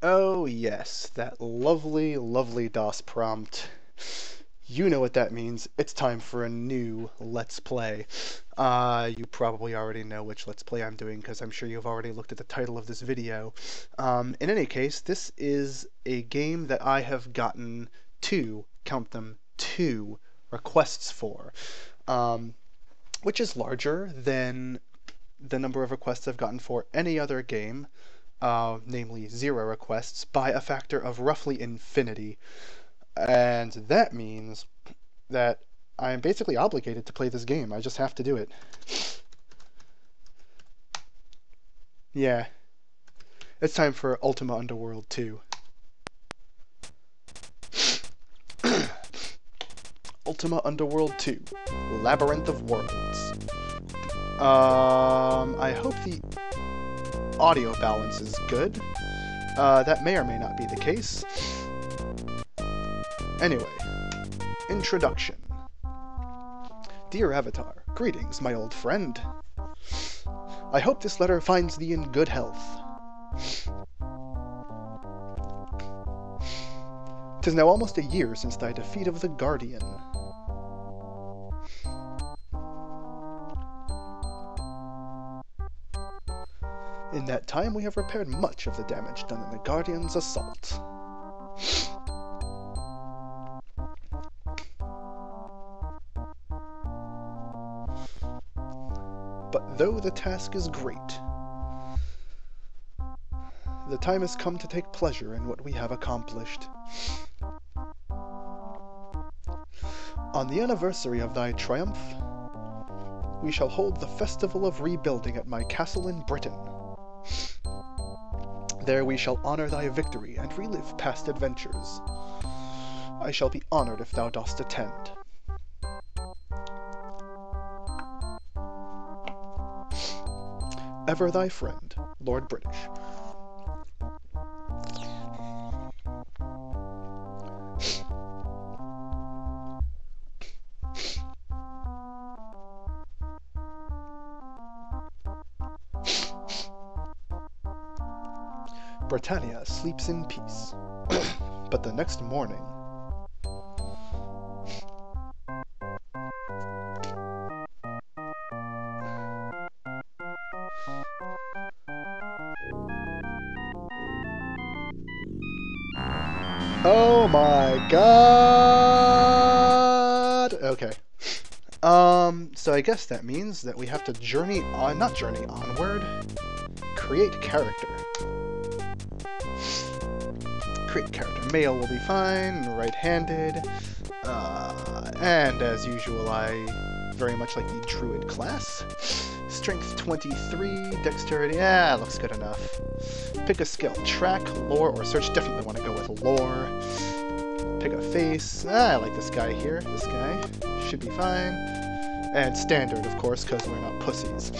Oh yes, that lovely, lovely DOS prompt. You know what that means. It's time for a new Let's Play. You probably already know which Let's Play I'm doing because I'm sure you've already looked at the title of this video. In any case, this is a game that I have gotten count them, two requests for, which is larger than the number of requests I've gotten for any other game, namely 0 requests, by a factor of roughly infinity. And that means that I'm basically obligated to play this game. I just have to do it. Yeah. It's time for Ultima Underworld 2. Ultima Underworld 2. Labyrinth of Worlds. I hope the audio balance is good. That may or may not be the case. Anyway, introduction. Dear Avatar, greetings, my old friend. I hope this letter finds thee in good health. 'Tis now almost a year since thy defeat of the Guardian. In that time we have repaired much of the damage done in the Guardian's assault. But though the task is great, the time has come to take pleasure in what we have accomplished. On the anniversary of thy triumph, we shall hold the Festival of Rebuilding at my castle in Britain. There we shall honor thy victory and relive past adventures. I shall be honored if thou dost attend. Ever thy friend, Lord British. Britannia sleeps in peace, but the next morning... Oh my god! Okay. So I guess that means that we have to not journey onward, create character. Create character. Male will be fine, right-handed, and as usual I very much like the druid class. Strength 23, dexterity, looks good enough. Pick a skill, track, lore, or search. Definitely want to go with lore. Pick a face, I like this guy here, this guy, should be fine. And standard, of course, because we're not pussies.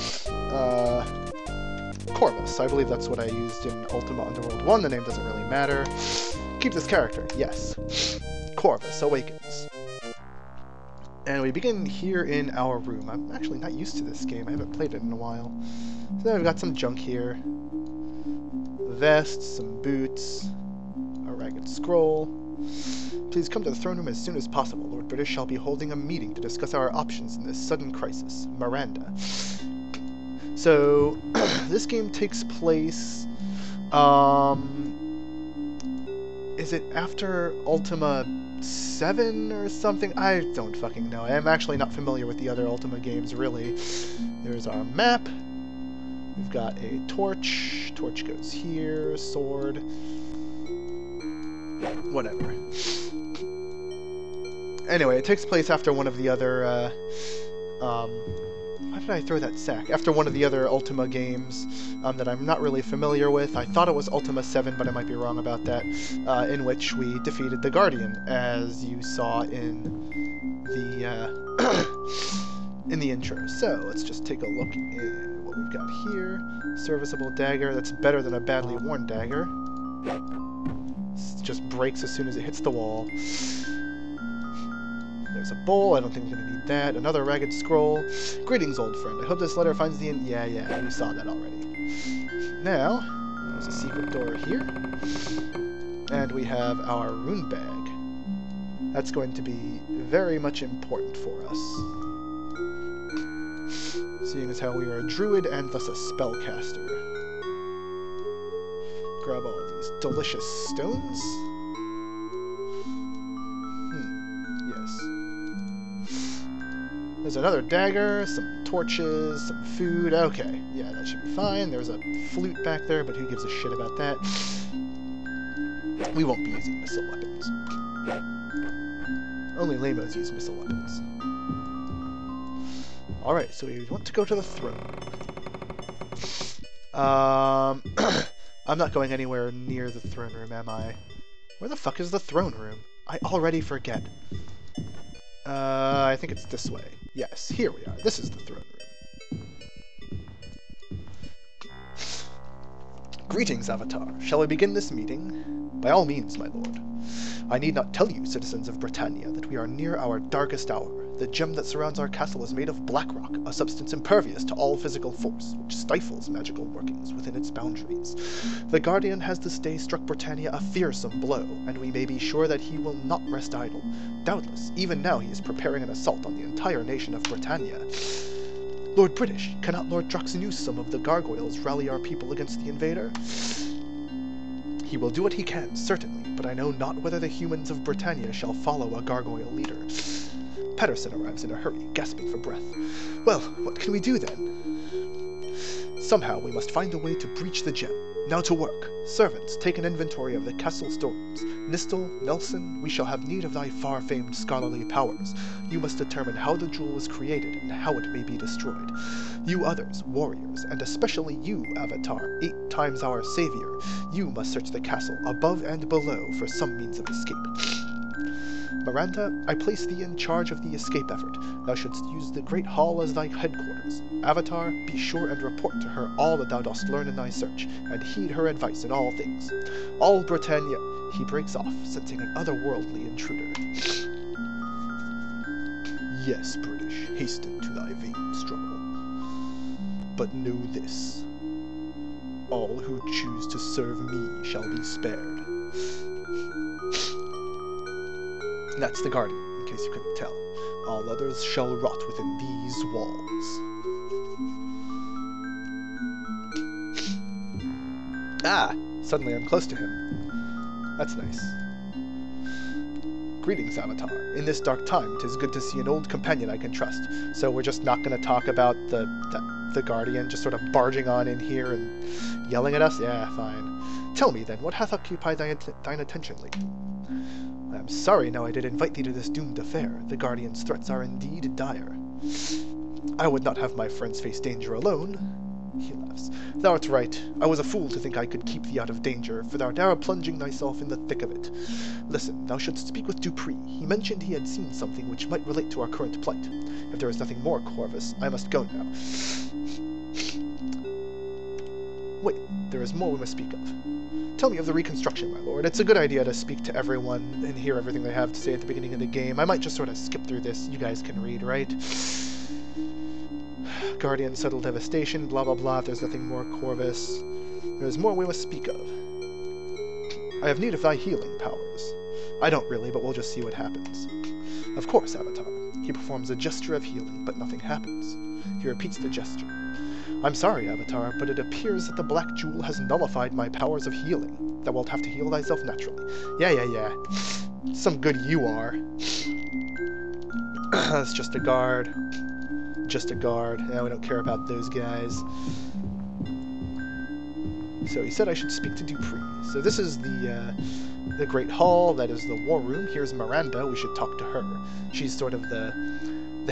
Corvus, I believe that's what I used in Ultima Underworld 1, the name doesn't really matter. Keep this character, yes. Corvus awakens. And we begin here in our room. I'm actually not used to this game, I haven't played it in a while. So then we've got some junk here. A vest, some boots, a ragged scroll. Please come to the throne room as soon as possible. Lord British shall be holding a meeting to discuss our options in this sudden crisis. Miranda. So, this game takes place, is it after Ultima 7 or something? I don't fucking know. I am actually not familiar with the other Ultima games, really. There's our map. We've got a torch. Torch goes here. Sword. Whatever. Anyway, it takes place after one of the other, why did I throw that sack? After one of the other Ultima games that I'm not really familiar with. I thought it was Ultima 7, but I might be wrong about that, in which we defeated the Guardian, as you saw in the, in the intro. So, let's just take a look at what we've got here. Serviceable dagger, that's better than a badly worn dagger. It just breaks as soon as it hits the wall. There's a bowl, I don't think we're going to need that. Another ragged scroll. Greetings, old friend. I hope this letter finds the... Yeah, we saw that already. Now, There's a secret door here. And we have our rune bag. That's going to be very much important for us. Seeing as how we are a druid and thus a spellcaster. Grab all of these delicious stones. Yes. There's another dagger, some torches, some food. Okay, yeah, that should be fine. There's a flute back there, but who gives a shit about that? We won't be using missile weapons. Only lamos use missile weapons. Alright, so we want to go to the throne. I'm not going anywhere near the throne room, am I? Where the fuck is the throne room? I already forget. I think it's this way. Yes, here we are. This is the throne room. Greetings, Avatar. Shall we begin this meeting? By all means, my lord. I need not tell you, citizens of Britannia, that we are near our darkest hour. The gem that surrounds our castle is made of black rock, a substance impervious to all physical force, which stifles magical workings within its boundaries. The Guardian has this day struck Britannia a fearsome blow, and we may be sure that he will not rest idle. Doubtless, even now he is preparing an assault on the entire nation of Britannia. Lord British, cannot Lord Droxinus some of the gargoyles rally our people against the invader? He will do what he can, certainly, but I know not whether the humans of Britannia shall follow a gargoyle leader. Pedersen arrives in a hurry, gasping for breath. Well, what can we do then? Somehow we must find a way to breach the gem. Now to work. Servants, take an inventory of the castle storerooms. Nistel, Nelson, we shall have need of thy far-famed scholarly powers. You must determine how the jewel was created and how it may be destroyed. You others, warriors, and especially you, Avatar, 8 times our savior, you must search the castle above and below for some means of escape. Miranda, I place thee in charge of the escape effort. Thou shouldst use the Great Hall as thy headquarters. Avatar, be sure and report to her all that thou dost learn in thy search, and heed her advice in all things. All Britannia... He breaks off, sensing an otherworldly intruder. Yes, British, hasten to thy vain struggle. But know this. All who choose to serve me shall be spared. That's the Guardian, in case you couldn't tell. All others shall rot within these walls. Ah! Suddenly I'm close to him. That's nice. Greetings, Avatar. In this dark time, 'tis good to see an old companion I can trust. So we're just not going to talk about the Guardian just sort of barging on in here and yelling at us? Yeah, fine. Tell me then, what hath occupied thine attention lately? I am sorry now I did invite thee to this doomed affair. The Guardian's threats are indeed dire. I would not have my friends face danger alone. He laughs. Thou art right. I was a fool to think I could keep thee out of danger, for thou art now plunging thyself in the thick of it. Listen, thou shouldst speak with Dupree. He mentioned he had seen something which might relate to our current plight. If there is nothing more, Corvus, I must go now. Wait, there is more we must speak of. Tell me of the reconstruction, my lord. It's a good idea to speak to everyone and hear everything they have to say at the beginning of the game. I might just sort of skip through this. You guys can read, right? Guardian, subtle devastation, blah blah blah. If there's nothing more, Corvus. There's more we must speak of. I have need of thy healing powers. I don't really, but we'll just see what happens. Of course, Avatar. He performs a gesture of healing, but nothing happens. He repeats the gesture. I'm sorry, Avatar, but it appears that the Black Jewel has nullified my powers of healing. Thou wilt have to heal thyself naturally. Yeah. Some good you are. That's just a guard. Just a guard. Yeah, we don't care about those guys. So he said I should speak to Dupree. So this is the Great Hall. That is the War Room. Here's Miranda. We should talk to her. She's sort of the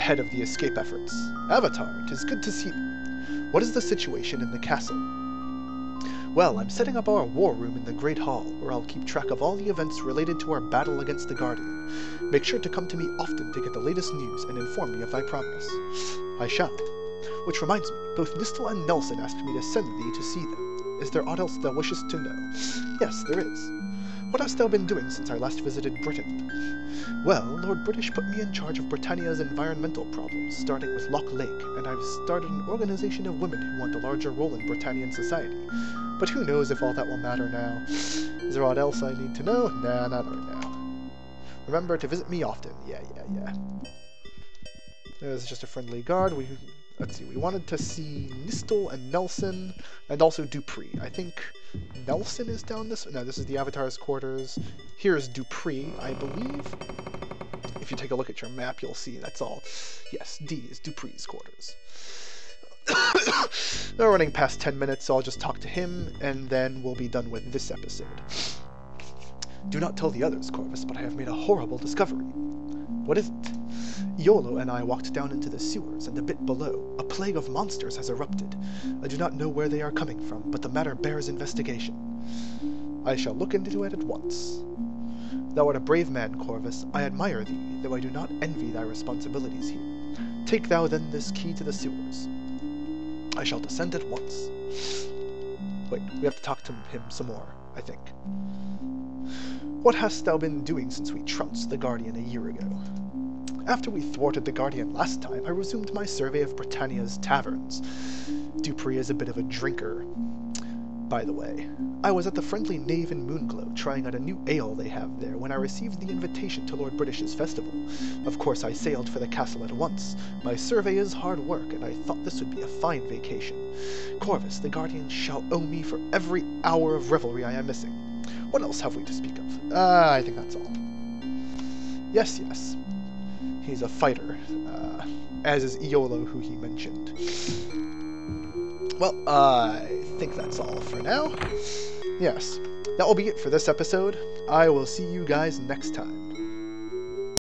head of the escape efforts. Avatar, 'tis good to see thee. What is the situation in the castle? Well, I'm setting up our war room in the Great Hall, where I'll keep track of all the events related to our battle against the Guardian. Make sure to come to me often to get the latest news and inform me of thy progress. I shall. Which reminds me, both Nistel and Nelson asked me to send thee to see them. Is there aught else thou wishest to know? Yes, there is. What hast thou been doing since I last visited Britain? Well, Lord British put me in charge of Britannia's environmental problems, starting with Loch Lake, and I've started an organization of women who want a larger role in Britannian society. But who knows if all that will matter now. Is there aught else I need to know? Nah, not right now. Remember to visit me often. Yeah. There's just a friendly guard. Let's see, we wanted to see Nistel and Nelson, and also Dupree. I think Nelson is down this... No, this is the Avatar's quarters. Here's Dupree, I believe. If you take a look at your map, you'll see that's all. Yes, D is Dupree's quarters. We're running past 10 minutes, so I'll just talk to him, and then we'll be done with this episode. Do not tell the others, Corvus, but I have made a horrible discovery. What is it? Iolo and I walked down into the sewers, and a bit below, a plague of monsters has erupted. I do not know where they are coming from, but the matter bears investigation. I shall look into it at once. Thou art a brave man, Corvus. I admire thee, though I do not envy thy responsibilities here. Take thou then this key to the sewers. I shall descend at once. Wait, we have to talk to him some more, I think. What hast thou been doing since we trounced the Guardian a year ago? After we thwarted the Guardian last time, I resumed my survey of Britannia's taverns. Dupree is a bit of a drinker. By the way, I was at the Friendly Knave in Moonglow trying out a new ale they have there when I received the invitation to Lord British's festival. Of course I sailed for the castle at once. My survey is hard work, and I thought this would be a fine vacation. Corvus, the Guardian, shall owe me for every hour of revelry I am missing. What else have we to speak of? I think that's all. Yes. He's a fighter, as is Iolo, who he mentioned. Well, I think that's all for now. Yes, that will be it for this episode. I will see you guys next time.